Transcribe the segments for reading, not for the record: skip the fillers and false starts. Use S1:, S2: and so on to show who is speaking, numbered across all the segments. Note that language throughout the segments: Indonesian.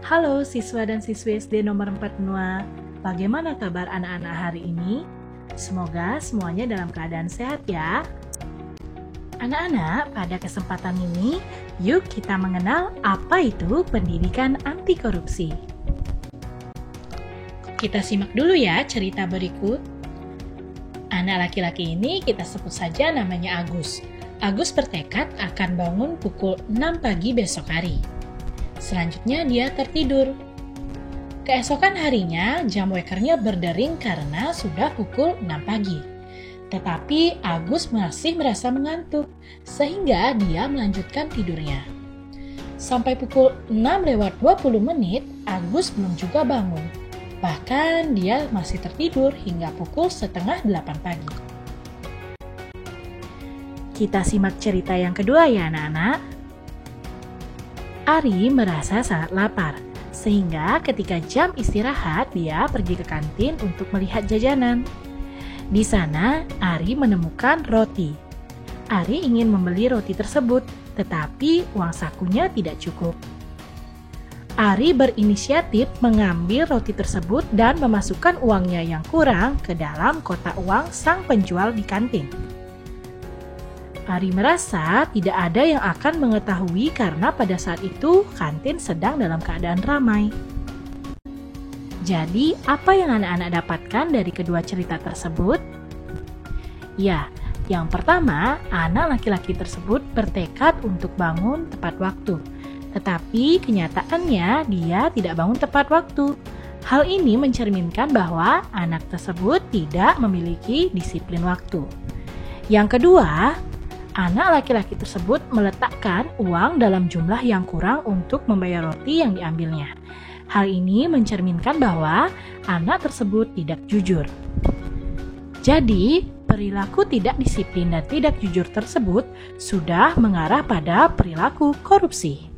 S1: Halo siswa dan siswi SD nomor 4 Benua, bagaimana kabar anak-anak hari ini? Semoga semuanya dalam keadaan sehat ya. Anak-anak, pada kesempatan ini, yuk kita mengenal apa itu pendidikan anti korupsi. Kita simak dulu ya cerita berikut. Anak laki-laki ini kita sebut saja namanya Agus. Agus bertekad akan bangun pukul 6 pagi besok hari. Selanjutnya dia tertidur. Keesokan harinya jam wekernya berdering karena sudah pukul 6 pagi. Tetapi Agus masih merasa mengantuk sehingga dia melanjutkan tidurnya. Sampai pukul 6:20 Agus belum juga bangun. Bahkan dia masih tertidur hingga pukul 7:30 pagi. Kita simak cerita yang kedua ya anak-anak. Ari merasa sangat lapar, sehingga ketika jam istirahat dia pergi ke kantin untuk melihat jajanan. Di sana, Ari menemukan roti. Ari ingin membeli roti tersebut, tetapi uang sakunya tidak cukup. Ari berinisiatif mengambil roti tersebut dan memasukkan uangnya yang kurang ke dalam kotak uang sang penjual di kantin. Ari merasa tidak ada yang akan mengetahui karena pada saat itu kantin sedang dalam keadaan ramai. Jadi, apa yang anak-anak dapatkan dari kedua cerita tersebut? Ya, yang pertama, anak laki-laki tersebut bertekad untuk bangun tepat waktu. Tetapi kenyataannya dia tidak bangun tepat waktu. Hal ini mencerminkan bahwa anak tersebut tidak memiliki disiplin waktu. Yang kedua, anak laki-laki tersebut meletakkan uang dalam jumlah yang kurang untuk membayar roti yang diambilnya. Hal ini mencerminkan bahwa anak tersebut tidak jujur. Jadi, perilaku tidak disiplin dan tidak jujur tersebut sudah mengarah pada perilaku korupsi.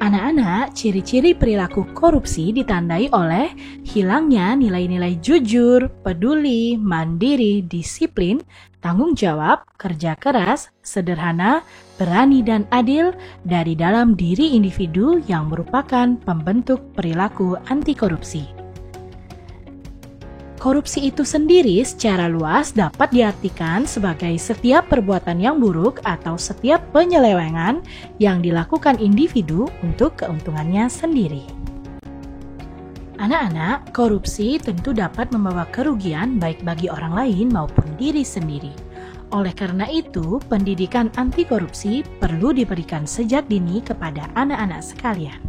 S1: Anak-anak, ciri-ciri perilaku korupsi ditandai oleh hilangnya nilai-nilai jujur, peduli, mandiri, disiplin, tanggung jawab, kerja keras, sederhana, berani dan adil dari dalam diri individu yang merupakan pembentuk perilaku anti korupsi. Korupsi itu sendiri secara luas dapat diartikan sebagai setiap perbuatan yang buruk atau setiap penyelewengan yang dilakukan individu untuk keuntungannya sendiri. Anak-anak, korupsi tentu dapat membawa kerugian baik bagi orang lain maupun diri sendiri. Oleh karena itu, pendidikan anti korupsi perlu diberikan sejak dini kepada anak-anak sekalian.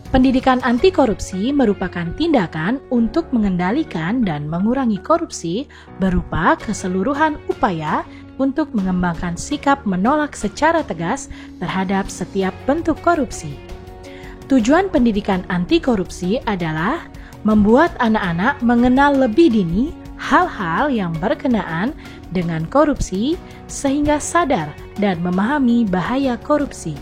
S1: Pendidikan anti korupsi merupakan tindakan untuk mengendalikan dan mengurangi korupsi berupa keseluruhan upaya untuk mengembangkan sikap menolak secara tegas terhadap setiap bentuk korupsi. Tujuan pendidikan anti korupsi adalah membuat anak-anak mengenal lebih dini hal-hal yang berkenaan dengan korupsi sehingga sadar dan memahami bahaya korupsi.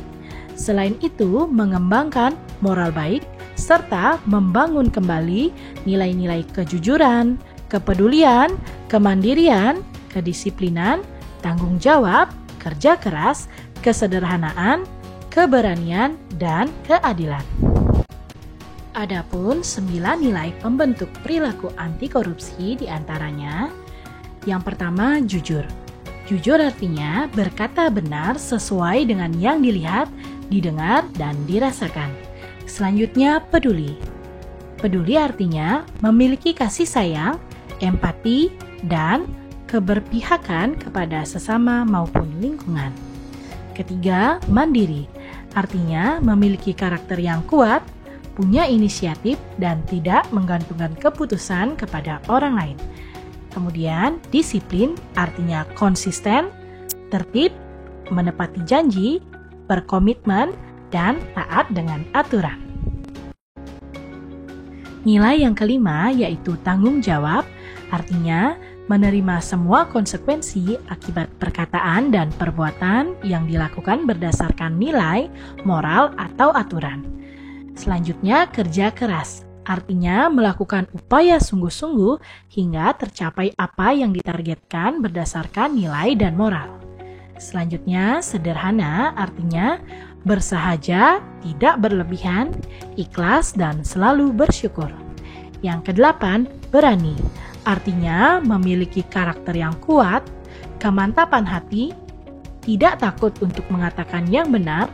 S1: Selain itu, mengembangkan moral baik serta membangun kembali nilai-nilai kejujuran, kepedulian, kemandirian, kedisiplinan, tanggung jawab, kerja keras, kesederhanaan, keberanian, dan keadilan. Adapun 9 nilai pembentuk perilaku anti korupsi diantaranya, yang pertama jujur. Jujur artinya berkata benar sesuai dengan yang dilihat, didengar, dan dirasakan. Selanjutnya peduli. Peduli artinya memiliki kasih sayang, empati, dan keberpihakan kepada sesama maupun lingkungan. Ketiga, mandiri. Artinya memiliki karakter yang kuat, punya inisiatif, dan tidak menggantungkan keputusan kepada orang lain. Kemudian, disiplin artinya konsisten, tertib, menepati janji, berkomitmen, dan taat dengan aturan. Nilai yang kelima yaitu tanggung jawab, artinya menerima semua konsekuensi akibat perkataan dan perbuatan yang dilakukan berdasarkan nilai, moral, atau aturan. Selanjutnya, kerja keras. Artinya melakukan upaya sungguh-sungguh hingga tercapai apa yang ditargetkan berdasarkan nilai dan moral. Selanjutnya, sederhana artinya bersahaja, tidak berlebihan, ikhlas, dan selalu bersyukur. Yang kedelapan, berani. Artinya memiliki karakter yang kuat, kemantapan hati, tidak takut untuk mengatakan yang benar,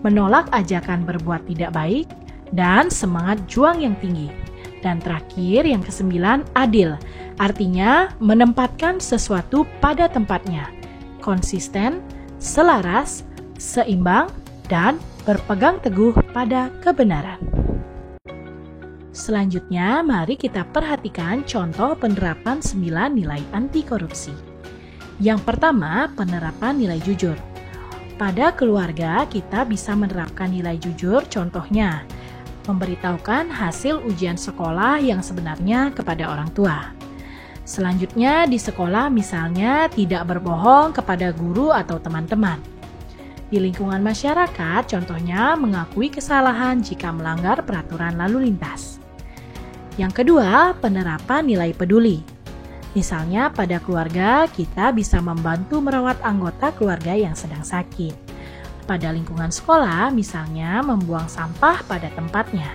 S1: menolak ajakan berbuat tidak baik, dan semangat juang yang tinggi. Dan terakhir, yang kesembilan, adil. Artinya menempatkan sesuatu pada tempatnya, konsisten, selaras, seimbang, dan berpegang teguh pada kebenaran. Selanjutnya, mari kita perhatikan contoh penerapan 9 nilai anti korupsi. Yang pertama, penerapan nilai jujur. Pada keluarga, kita bisa menerapkan nilai jujur, contohnya memberitahukan hasil ujian sekolah yang sebenarnya kepada orang tua. Selanjutnya, di sekolah misalnya tidak berbohong kepada guru atau teman-teman. Di lingkungan masyarakat, contohnya mengakui kesalahan jika melanggar peraturan lalu lintas. Yang kedua, penerapan nilai peduli. Misalnya pada keluarga, kita bisa membantu merawat anggota keluarga yang sedang sakit. Pada lingkungan sekolah, misalnya membuang sampah pada tempatnya.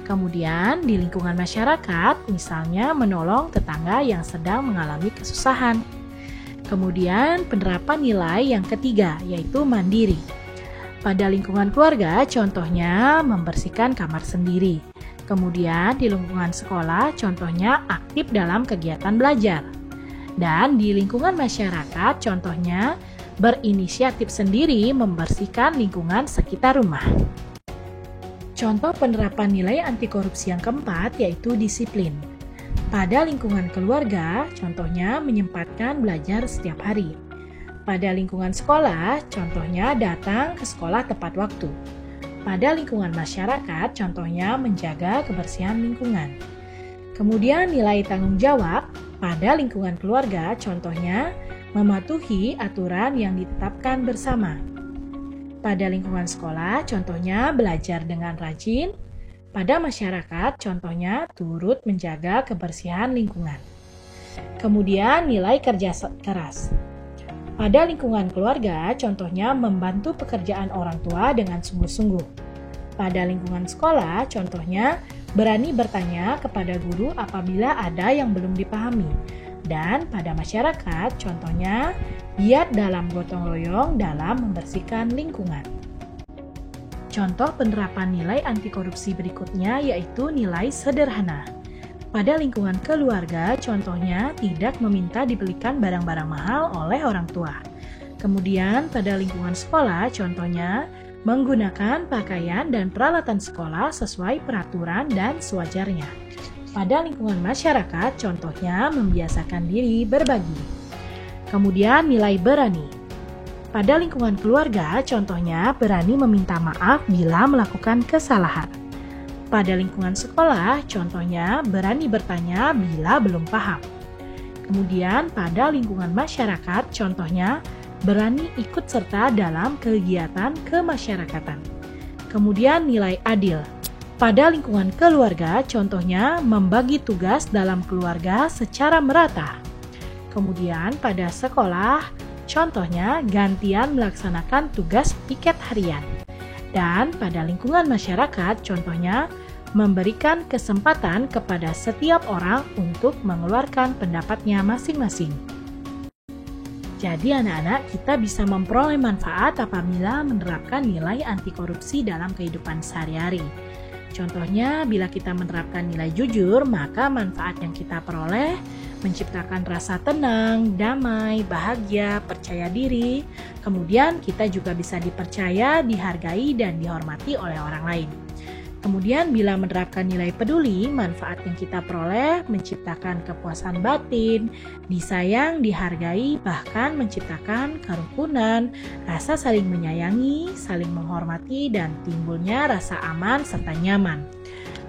S1: Kemudian di lingkungan masyarakat, misalnya menolong tetangga yang sedang mengalami kesusahan. Kemudian penerapan nilai yang ketiga, yaitu mandiri. Pada lingkungan keluarga, contohnya membersihkan kamar sendiri. Kemudian di lingkungan sekolah, contohnya aktif dalam kegiatan belajar. Dan di lingkungan masyarakat, contohnya berinisiatif sendiri membersihkan lingkungan sekitar rumah. Contoh penerapan nilai anti korupsi yang keempat yaitu disiplin. Pada lingkungan keluarga, contohnya menyempatkan belajar setiap hari. Pada lingkungan sekolah, contohnya datang ke sekolah tepat waktu. Pada lingkungan masyarakat, contohnya menjaga kebersihan lingkungan. Kemudian nilai tanggung jawab. Pada lingkungan keluarga, contohnya mematuhi aturan yang ditetapkan bersama. Pada lingkungan sekolah, contohnya belajar dengan rajin. Pada masyarakat, contohnya turut menjaga kebersihan lingkungan. Kemudian nilai kerja keras. Pada lingkungan keluarga, contohnya membantu pekerjaan orang tua dengan sungguh-sungguh. Pada lingkungan sekolah, contohnya berani bertanya kepada guru apabila ada yang belum dipahami. Dan pada masyarakat, contohnya giat dalam gotong royong dalam membersihkan lingkungan. Contoh penerapan nilai anti korupsi berikutnya yaitu nilai sederhana. Pada lingkungan keluarga, contohnya tidak meminta dibelikan barang-barang mahal oleh orang tua. Kemudian pada lingkungan sekolah, contohnya menggunakan pakaian dan peralatan sekolah sesuai peraturan dan sewajarnya. Pada lingkungan masyarakat, contohnya membiasakan diri berbagi. Kemudian nilai berani. Pada lingkungan keluarga, contohnya berani meminta maaf bila melakukan kesalahan. Pada lingkungan sekolah, contohnya berani bertanya bila belum paham. Kemudian pada lingkungan masyarakat, contohnya berani ikut serta dalam kegiatan kemasyarakatan. Kemudian nilai adil. Pada lingkungan keluarga, contohnya membagi tugas dalam keluarga secara merata. Kemudian pada sekolah, contohnya gantian melaksanakan tugas piket harian. Dan pada lingkungan masyarakat, contohnya memberikan kesempatan kepada setiap orang untuk mengeluarkan pendapatnya masing-masing. Jadi anak-anak, kita bisa memperoleh manfaat apabila menerapkan nilai anti korupsi dalam kehidupan sehari-hari. Contohnya, bila kita menerapkan nilai jujur, maka manfaat yang kita peroleh menciptakan rasa tenang, damai, bahagia, percaya diri. Kemudian kita juga bisa dipercaya, dihargai, dan dihormati oleh orang lain. Kemudian bila menerapkan nilai peduli, manfaat yang kita peroleh menciptakan kepuasan batin, disayang, dihargai, bahkan menciptakan kerukunan, rasa saling menyayangi, saling menghormati, dan timbulnya rasa aman serta nyaman.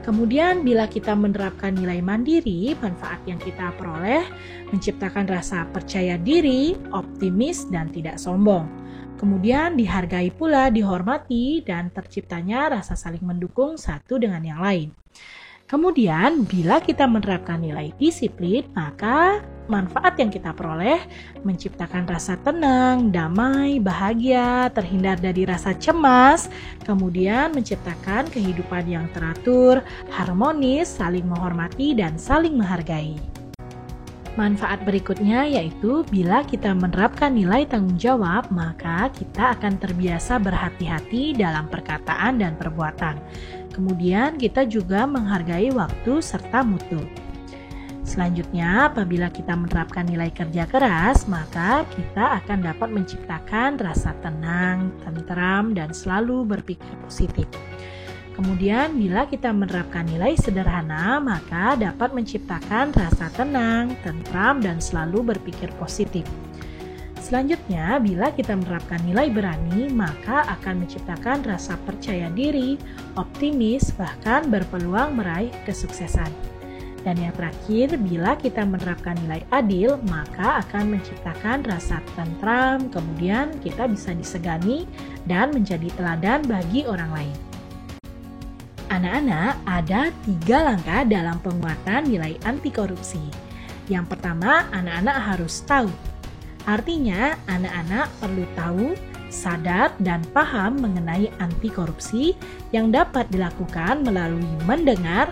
S1: Kemudian bila kita menerapkan nilai mandiri, manfaat yang kita peroleh menciptakan rasa percaya diri, optimis, dan tidak sombong. Kemudian dihargai pula, dihormati, dan terciptanya rasa saling mendukung satu dengan yang lain. Kemudian, bila kita menerapkan nilai disiplin, maka manfaat yang kita peroleh menciptakan rasa tenang, damai, bahagia, terhindar dari rasa cemas, kemudian menciptakan kehidupan yang teratur, harmonis, saling menghormati, dan saling menghargai. Manfaat berikutnya yaitu bila kita menerapkan nilai tanggung jawab, maka kita akan terbiasa berhati-hati dalam perkataan dan perbuatan. Kemudian kita juga menghargai waktu serta mutu. Selanjutnya, apabila kita menerapkan nilai kerja keras, maka kita akan dapat menciptakan rasa tenang, tentram, dan selalu berpikir positif. Kemudian, bila kita menerapkan nilai sederhana, maka dapat menciptakan rasa tenang, tentram, dan selalu berpikir positif. Selanjutnya, bila kita menerapkan nilai berani, maka akan menciptakan rasa percaya diri, optimis, bahkan berpeluang meraih kesuksesan. Dan yang terakhir, bila kita menerapkan nilai adil, maka akan menciptakan rasa tentram, kemudian kita bisa disegani dan menjadi teladan bagi orang lain. Anak-anak, ada 3 langkah dalam penguatan nilai anti korupsi. Yang pertama, anak-anak harus tahu. Artinya, anak-anak perlu tahu, sadar, dan paham mengenai anti korupsi yang dapat dilakukan melalui mendengar,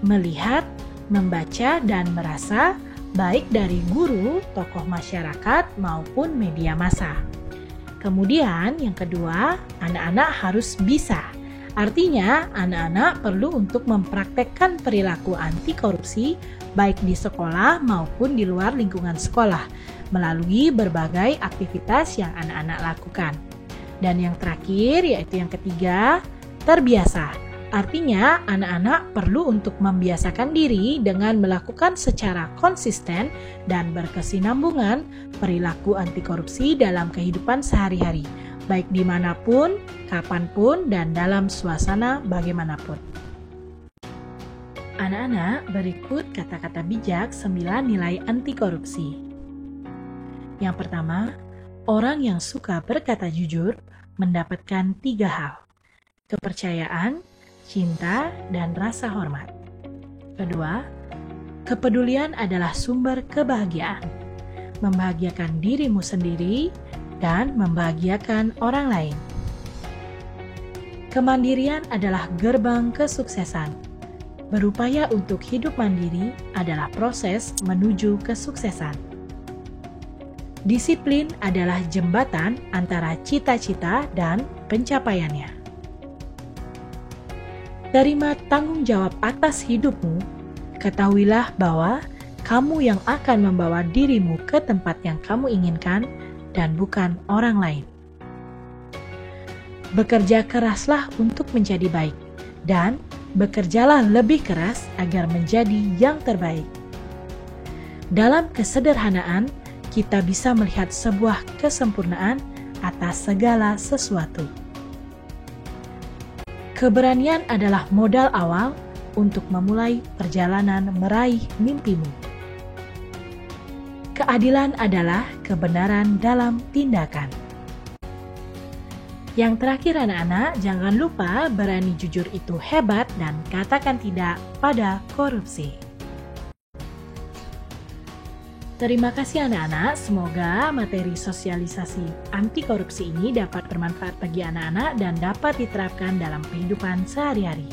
S1: melihat, membaca, dan merasa, baik dari guru, tokoh masyarakat, maupun media massa. Kemudian, yang kedua, anak-anak harus bisa. Artinya, anak-anak perlu untuk mempraktekkan perilaku anti korupsi baik di sekolah maupun di luar lingkungan sekolah melalui berbagai aktivitas yang anak-anak lakukan. Dan yang terakhir, yaitu yang ketiga, terbiasa. Artinya, anak-anak perlu untuk membiasakan diri dengan melakukan secara konsisten dan berkesinambungan perilaku anti korupsi dalam kehidupan sehari-hari, baik dimanapun, kapanpun, dan dalam suasana bagaimanapun. Anak-anak, berikut kata-kata bijak 9 nilai anti korupsi. Yang pertama, orang yang suka berkata jujur mendapatkan 3 hal: kepercayaan, cinta, dan rasa hormat. Kedua, kepedulian adalah sumber kebahagiaan. Membahagiakan dirimu sendiri dan membahagiakan orang lain. Kemandirian adalah gerbang kesuksesan. Berupaya untuk hidup mandiri adalah proses menuju kesuksesan. Disiplin adalah jembatan antara cita-cita dan pencapaiannya. Terima tanggung jawab atas hidupmu. Ketahuilah bahwa kamu yang akan membawa dirimu ke tempat yang kamu inginkan dan bukan orang lain. Bekerja keraslah untuk menjadi baik, dan bekerjalah lebih keras agar menjadi yang terbaik. Dalam kesederhanaan, kita bisa melihat sebuah kesempurnaan atas segala sesuatu. Keberanian adalah modal awal untuk memulai perjalanan meraih mimpimu. Keadilan adalah kebenaran dalam tindakan. Yang terakhir anak-anak, jangan lupa berani jujur itu hebat dan katakan tidak pada korupsi. Terima kasih anak-anak, semoga materi sosialisasi anti korupsi ini dapat bermanfaat bagi anak-anak dan dapat diterapkan dalam kehidupan sehari-hari.